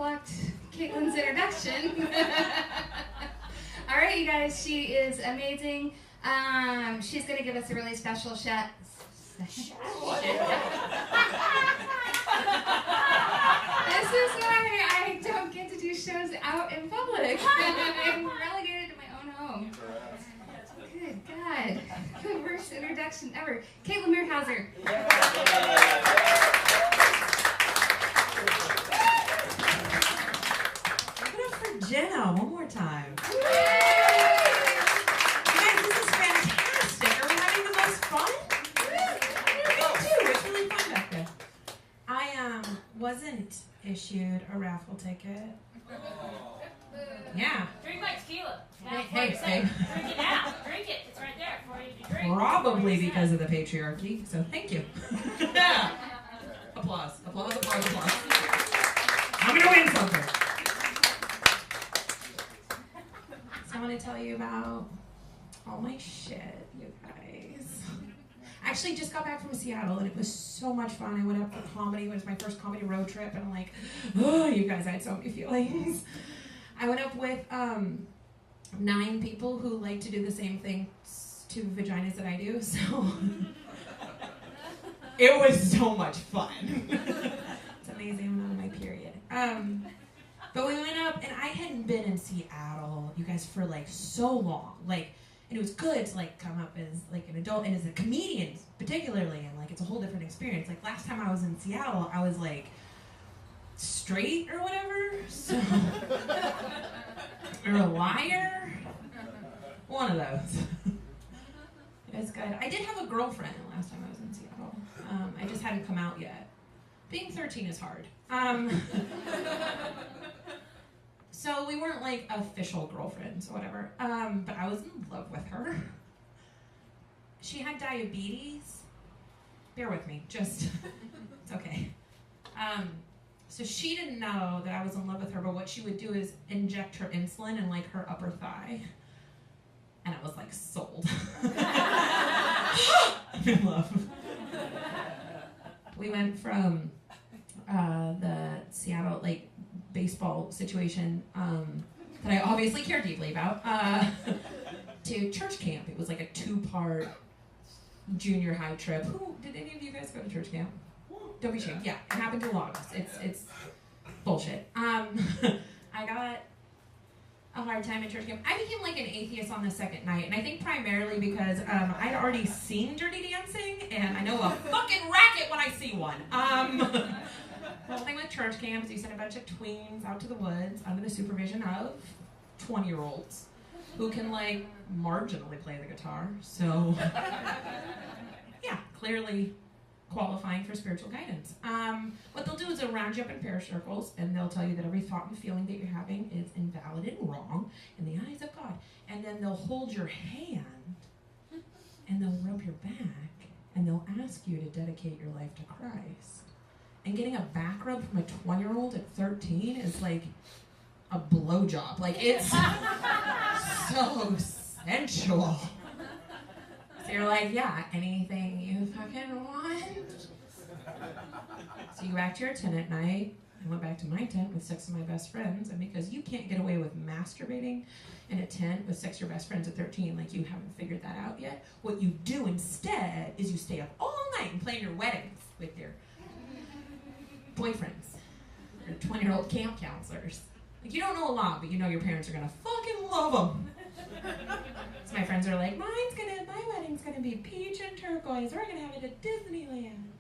blocked Caitlin's introduction. All right, you guys, she is amazing. She's going to give us a really special shout. This is why I don't get to do shows out in public. I'm relegated to my own home. Good God. The worst introduction ever. Caitlin Weierhauser. Give it up for Jenna one more time. Yay! Guys, this is fantastic. Are we having the most fun? Me too. It's really fun back there. I wasn't issued a raffle ticket. Yeah. Drink my tequila. Hey, Drink it now. Drink it. It's right there for you to drink. Probably because of the patriarchy, so thank you. Yeah. Applause. Applause, applause, applause. I'm going to win something. So I want to tell you about all my shit, you guys. I actually just got back from Seattle, and it was so much fun. I went up for comedy. It was my first comedy road trip, and I'm like, oh, you guys, I had so many feelings. I went up with 9 people who like to do the same thing to vaginas that I do, so it was so much fun. It's amazing I'm not on my period. But we went up, and I hadn't been in Seattle, you guys, for like so long. Like, and it was good to like come up as like an adult and as a comedian particularly, and like it's a whole different experience. Like last time I was in Seattle, I was like straight or whatever, so or a liar, one of those. It was good. I did have a girlfriend last time I was in Seattle. I just hadn't come out yet. Being 13 is hard. So we weren't like official girlfriends or whatever, but I was in love with her. She had diabetes. Bear with me, just, it's okay. So she didn't know that I was in love with her, but what she would do is inject her insulin in like her upper thigh. And I was like, sold. I'm in love. We went from the Seattle like baseball situation that I obviously care deeply about to church camp. It was like a 2-part junior high trip. Did any of you guys go to church camp? Don't be ashamed. Yeah, it happened to a lot of us. It's bullshit. I got a hard time at church camp. I became like an atheist on the second night, and I think primarily because I'd already seen Dirty Dancing, and I know a fucking racket when I see one. The whole thing with church camp is you send a bunch of tweens out to the woods under the supervision of 20-year-olds who can like marginally play the guitar. So yeah, clearly qualifying for spiritual guidance. What they'll do is they'll round you up in prayer circles, and they'll tell you that every thought and feeling that you're having is invalid and wrong in the eyes of God. And then they'll hold your hand, and they'll rub your back, and they'll ask you to dedicate your life to Christ. And getting a back rub from a 20-year-old at 13 is like a blowjob. Like, it's so sensual. So you're like, yeah, anything you fucking want. So you go back to your tent at night. I went back to my tent with 6 of my best friends, and because you can't get away with masturbating in a tent with 6 of your best friends at 13, like you haven't figured that out yet, what you do instead is you stay up all night and plan your weddings with your boyfriends, your 20-year-old camp counselors. Like, you don't know a lot, but you know your parents are gonna fucking love them. So my friends are like, my wedding's gonna be peach and turquoise. We're gonna have it at Disneyland.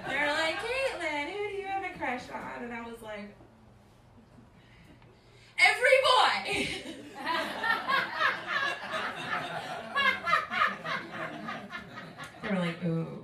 They're like, Caitlin, who do you have a crush on? And I was like, every boy. They were like, ooh,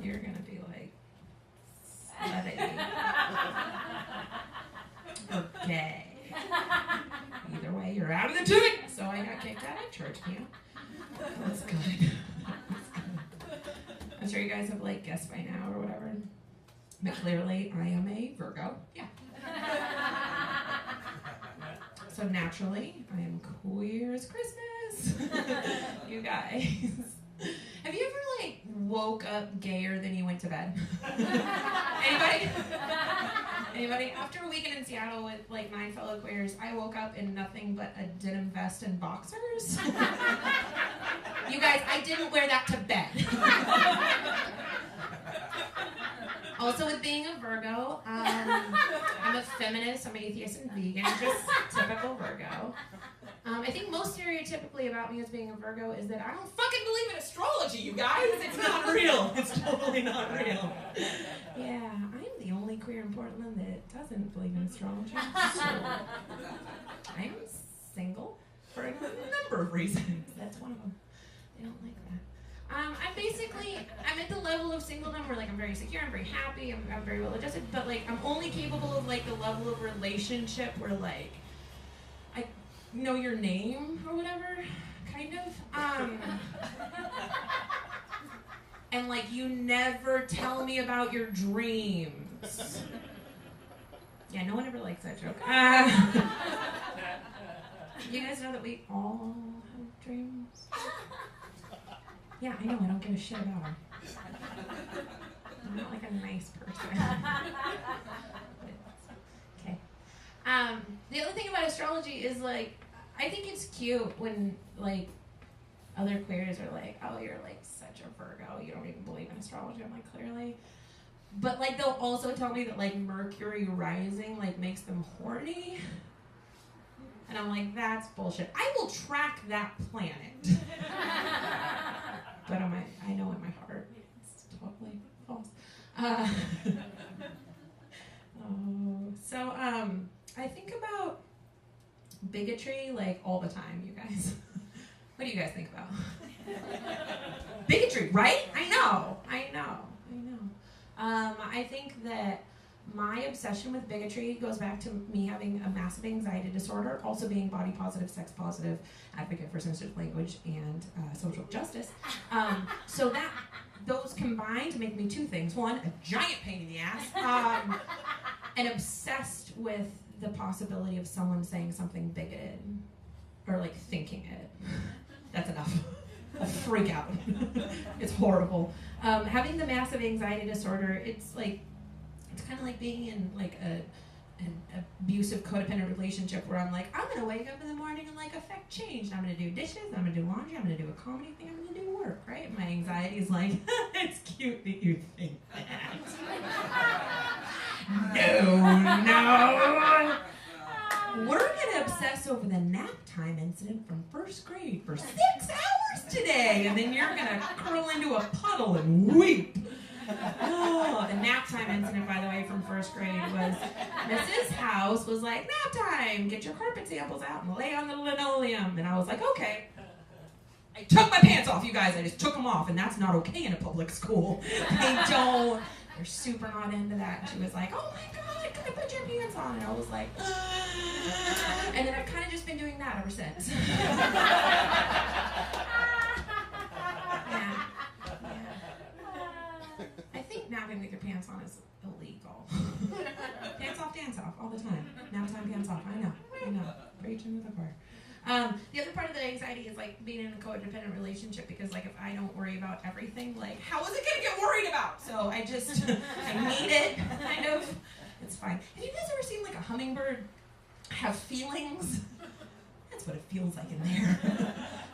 you're gonna be like, slutty. Okay. Either way, you're out of the tent. So I got kicked out of church camp. That's good. That's good. I'm sure you guys have like guessed by now or whatever. But clearly I am a Virgo. Yeah. So naturally, I am queer as Christmas. You guys. Have you ever like woke woke up gayer than you went to bed? Anybody? Anybody? After a weekend in Seattle with like 9 fellow queers, I woke up in nothing but a denim vest and boxers. You guys, I didn't wear that to bed. Also, with being a Virgo, I'm a feminist, I'm atheist and vegan, just typical Virgo. I think most stereotypically about me as being a Virgo is that I don't fucking believe in astrology, you guys. It's not real. It's totally not real. Yeah, I'm the only queer in Portland that doesn't believe in astrology. So I'm single for a number of reasons. That's one of them. They don't like that. I'm at the level of singledom where like I'm very secure, I'm very happy, I'm very well adjusted, but like I'm only capable of like the level of relationship where like I know your name or whatever, kind of. And like you never tell me about your dreams. Yeah, no one ever likes that joke. You guys know that we all have dreams? Yeah, I know, I don't give a shit about them. I'm not like a nice person. Okay. The other thing about astrology is like, I think it's cute when like other queers are like, oh, you're like such a Virgo, you don't even believe in astrology. I'm like, clearly. But like they'll also tell me that like Mercury rising like makes them horny. And I'm like, that's bullshit. I will track that planet. But I know in my heart it's totally false. I think about bigotry like all the time, you guys. What do you guys think about? Bigotry, right? I know. I think that my obsession with bigotry goes back to me having a massive anxiety disorder, also being body positive, sex positive, advocate for sensitive language and social justice. So that those combined make me 2 things. 1, a giant pain in the ass, and obsessed with the possibility of someone saying something bigoted or like thinking it. That's enough. A freak out. It's horrible. Having the massive anxiety disorder, it's kind of like being in like an abusive codependent relationship where I'm like, I'm gonna wake up in the morning and like affect change. I'm gonna do dishes, I'm gonna do laundry, I'm gonna do a comedy thing, I'm gonna do work, right? My anxiety is like, it's cute that you think that. No. We're gonna obsess over the nap time incident from 1st grade for 6 hours today, and then you're gonna curl into a puddle and weep. Oh, the nap time incident, by the way, from 1st grade was Mrs. House was like, nap time, get your carpet samples out and lay on the linoleum. And I was like, okay. I took my pants off, you guys. I just took them off, and that's not okay in a public school. They're super not into that. And she was like, oh my God, can I put your pants on? And I was like, and then I've kind of just been doing that ever since. Yeah. I think napping with your pants on is illegal. Pants off, dance off, all the time. Nap time, pants off. I know. Preaching to the choir. The other part of the anxiety is like being in a codependent relationship because like if I don't worry about everything, like how is it gonna get worried about? So I need it, kind of. It's fine. Have you guys ever seen like a hummingbird have feelings? That's what it feels like in there.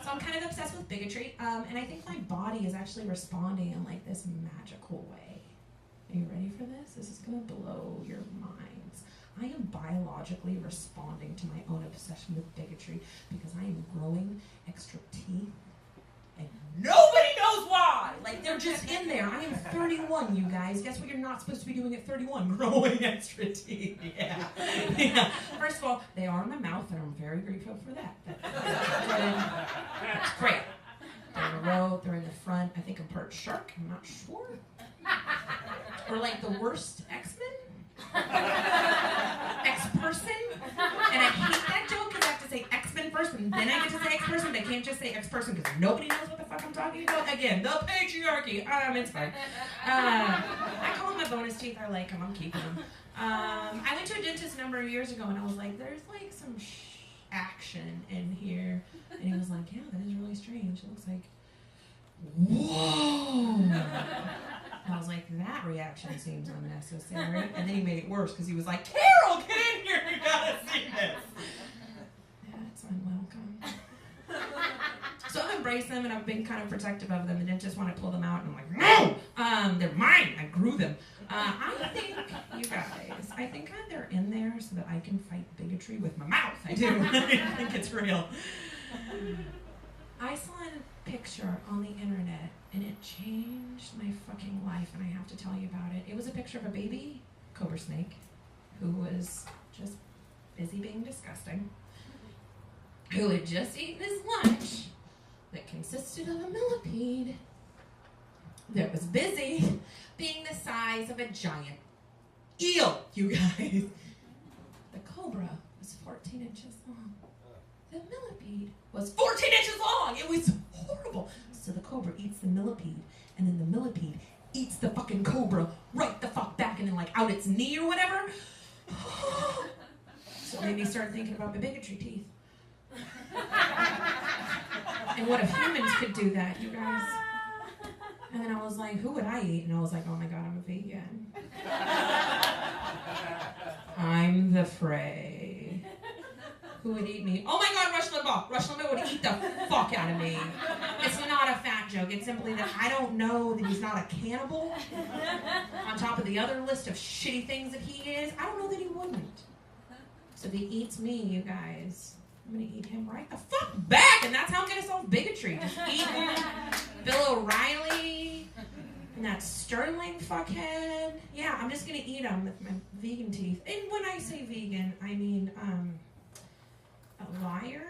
So I'm kind of obsessed with bigotry, and I think my body is actually responding in like this magical way. Are you ready for this? This is gonna blow your minds. I am biologically responding to my own obsession with bigotry because I am growing extra teeth and nobody knows why. Like they're just in there. I am 31, you guys. Guess what you're not supposed to be doing at 31? Growing extra teeth. Yeah. First of all, they are in my mouth and I'm very grateful for that. That's great. They're in a row, they're in the front. I think I'm part shark, I'm not sure. Or like the worst X-Men. X-person, and I hate that joke because I have to say X-Men first and then I get to say X-person, but I can't just say X-person because nobody knows what the fuck I'm talking about. Again, the patriarchy. It's fine. I call them my bonus teeth. I like them. I'm keeping them. I went to a dentist a number of years ago and I was like, there's like some action in here. And he was like, yeah, that is really strange. It looks like, whoa. that reaction seems unnecessary. And then he made it worse because he was like, Carol, get in here, you gotta see this. That's unwelcome. So I've embraced them and I've been kind of protective of them and didn't just want to pull them out and I'm like, no, they're mine. I grew them. I think, you guys, I think they're in there so that I can fight bigotry with my mouth. I do. I think it's real. I saw a picture on the internet and it changed my fucking life and I have to tell you about it. It was a picture of a baby cobra snake who was just busy being disgusting, who had just eaten his lunch that consisted of a millipede that was busy being the size of a giant eel, you guys. The cobra was 14 inches long. The millipede was 14 inches long. It was horrible. So the cobra eats the millipede, and then the millipede eats the fucking cobra right the fuck back and then like out its knee or whatever. So it made me start thinking about my bigotry teeth. And what if humans could do that, you guys? And then I was like, who would I eat? And I was like, oh my God, I'm a vegan. I'm the prey. Who would eat me? Oh my God, Rush Limbaugh. Rush Limbaugh would eat the fuck out of me. It's not a fat joke. It's simply that I don't know that he's not a cannibal. On top of the other list of shitty things that he is, I don't know that he wouldn't. So if he eats me, you guys, I'm going to eat him right the fuck back. And that's how I'm going to solve bigotry. Just eat him. Bill O'Reilly. And that Sterling fuckhead. Yeah, I'm just going to eat him with my vegan teeth. And when I say vegan, I mean, a liar?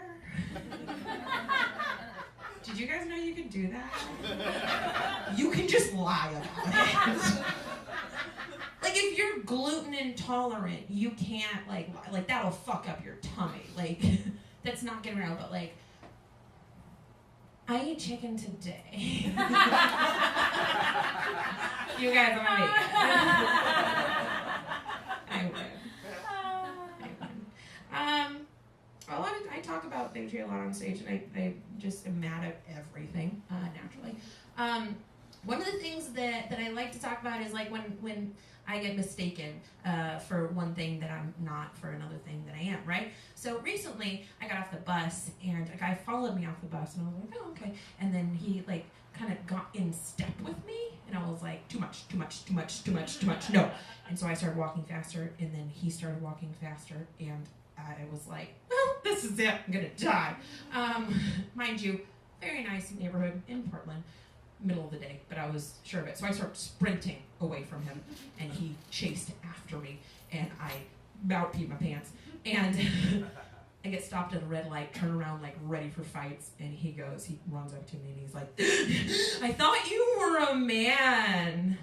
Did you guys know you could do that? You can just lie about it. Like, if you're gluten intolerant, you can't, like that'll fuck up your tummy. Like, that's not getting around, but, like, I eat chicken today. You guys, I'm a vegan. I win. I talk about bigotry a lot on stage, and I just am mad at everything, naturally. One of the things that I like to talk about is like when I get mistaken for one thing that I'm not for another thing that I am, right? So recently, I got off the bus, and a guy followed me off the bus, and I was like, oh, okay. And then he, like, kind of got in step with me, and I was like, too much, no. And so I started walking faster, and then he started walking faster, and I was like, well, this is it. I'm going to die. Mind you, very nice neighborhood in Portland, middle of the day, but I was sure of it. So I started sprinting away from him, and he chased after me, and I about peed my pants. And I get stopped at a red light, turn around, like, ready for fights, and he runs up to me, and he's like, I thought you were a man.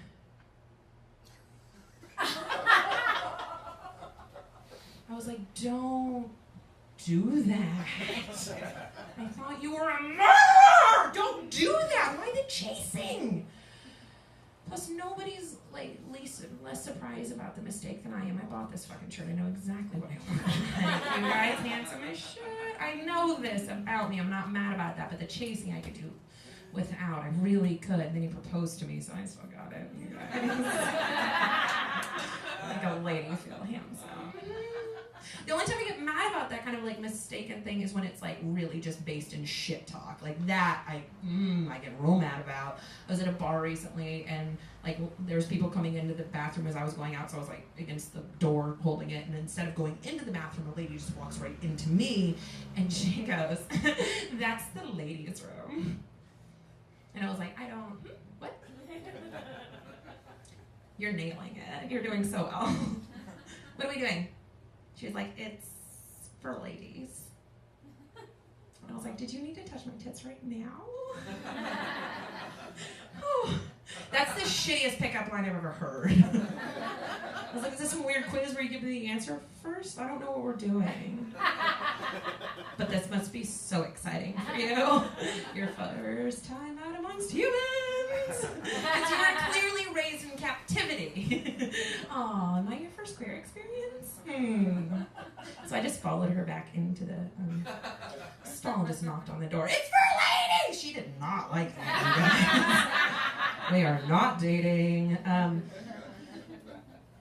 I was like, don't do that. I thought you were a murderer! Don't do that! Why the chasing? Plus, nobody's, like, less surprised about the mistake than I am. I bought this fucking shirt. I know exactly what I want. Thank you guys, handsome as shit. I know this about me. I'm not mad about that, but the chasing I could do without. I really could. And then he proposed to me, so I still got it. You guys. Like a lady, feel him, so. The only time I get mad about that kind of like mistaken thing is when it's like really just based in shit talk. Like that, I get real mad about. I was at a bar recently and like there was people coming into the bathroom as I was going out, so I was like against the door holding it, and instead of going into the bathroom, the lady just walks right into me, and she goes, "That's the ladies' room." And I was like, what? You're nailing it. You're doing so well. What are we doing? She was like, it's for ladies. And I was like, did you need to touch my tits right now? Oh, that's the shittiest pickup line I've ever heard. I was like, is this some weird quiz where you give me the answer first? I don't know what we're doing. But this must be so exciting for you. Your first time out amongst humans. Because you were clearly raised in captivity. Aw, am I your first queer experience? So I just followed her back into the stall and just knocked on the door. It's for ladies! She did not like that. We are not dating. I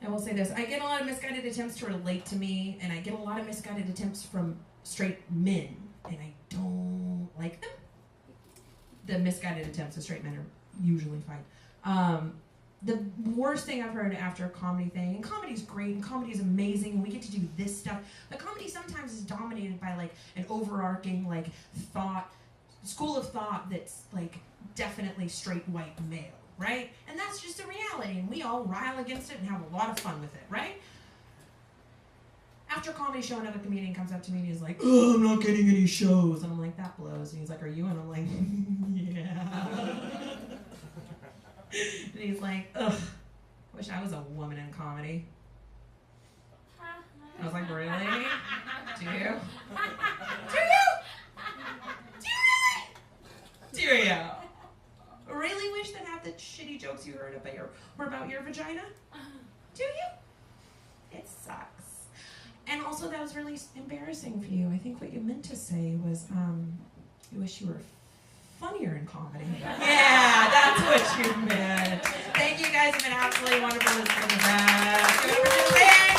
will say this. I get a lot of misguided attempts to relate to me, and I get a lot of misguided attempts from straight men, and I don't like them. The misguided attempts of straight men are usually fine. The worst thing I've heard after a comedy thing, and comedy's great, and comedy is amazing, and we get to do this stuff, but comedy sometimes is dominated by like an overarching like school of thought that's like definitely straight white male, right? And that's just a reality, and we all rile against it and have a lot of fun with it, right? After a comedy show, another comedian comes up to me and he's like, "Oh, I'm not getting any shows." And I'm like, "That blows." And he's like, "Are you?" And I'm like, "Yeah." And he's like, "Ugh, I wish I was a woman in comedy." I was like, "Really? Do you? Do you? Do you really? Do you? Really wish that half the shitty jokes you heard were about your vagina? Do you? It sucks." And also, that was really embarrassing for you. I think what you meant to say was, you wish you were funnier in comedy. Yeah, that's what you meant. Thank you guys. Have been absolutely wonderful. This has been the best.